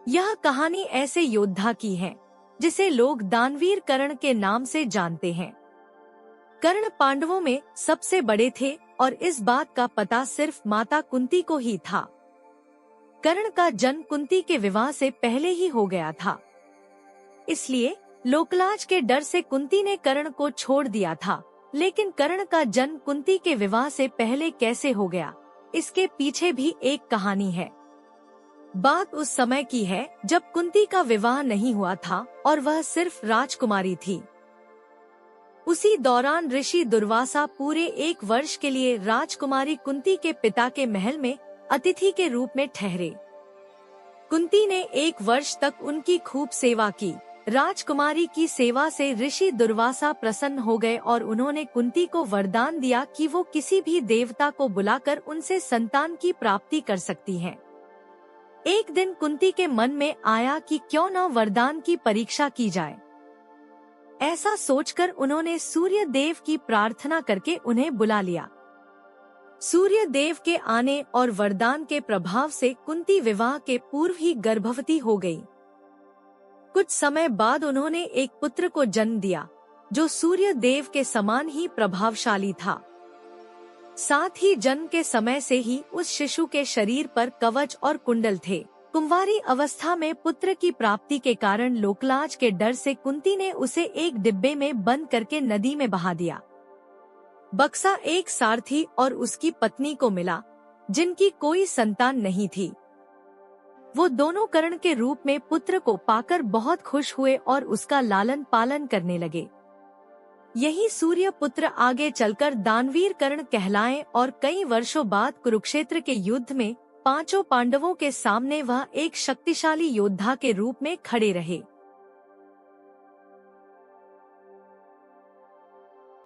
यह कहानी ऐसे योद्धा की है जिसे लोग दानवीर कर्ण के नाम से जानते हैं। कर्ण पांडवों में सबसे बड़े थे और इस बात का पता सिर्फ माता कुंती को ही था। कर्ण का जन्म कुंती के विवाह से पहले ही हो गया था, इसलिए लोकलाज के डर से कुंती ने कर्ण को छोड़ दिया था। लेकिन कर्ण का जन्म कुंती के विवाह से पहले कैसे हो गया, इसके पीछे भी एक कहानी है। बात उस समय की है जब कुंती का विवाह नहीं हुआ था और वह सिर्फ राजकुमारी थी। उसी दौरान ऋषि दुर्वासा पूरे 1 वर्ष के लिए राजकुमारी कुंती के पिता के महल में अतिथि के रूप में ठहरे। कुंती ने 1 वर्ष तक उनकी खूब सेवा की। राजकुमारी की सेवा से ऋषि दुर्वासा प्रसन्न हो गए और उन्होंने कुंती को वरदान दिया कि वो किसी भी देवता को बुलाकर उनसे संतान की प्राप्ति कर सकती हैं। एक दिन कुंती के मन में आया कि क्यों न वरदान की परीक्षा की जाए। ऐसा सोचकर उन्होंने सूर्य देव की प्रार्थना करके उन्हें बुला लिया। सूर्य देव के आने और वरदान के प्रभाव से कुंती विवाह के पूर्व ही गर्भवती हो गई। कुछ समय बाद उन्होंने एक पुत्र को जन्म दिया जो सूर्य देव के समान ही प्रभावशाली था। साथ ही जन्म के समय से ही उस शिशु के शरीर पर कवच और कुंडल थे। कुंवारी अवस्था में पुत्र की प्राप्ति के कारण लोकलाज के डर से कुंती ने उसे एक डिब्बे में बंद करके नदी में बहा दिया। बक्सा एक सारथी और उसकी पत्नी को मिला जिनकी कोई संतान नहीं थी। वो दोनों कर्ण के रूप में पुत्र को पाकर बहुत खुश हुए और उसका लालन पालन करने लगे। यही सूर्य पुत्र आगे चलकर दानवीर कर्ण कहलाए और कई वर्षों बाद कुरुक्षेत्र के युद्ध में 5 पांडवों के सामने वह एक शक्तिशाली योद्धा के रूप में खड़े रहे।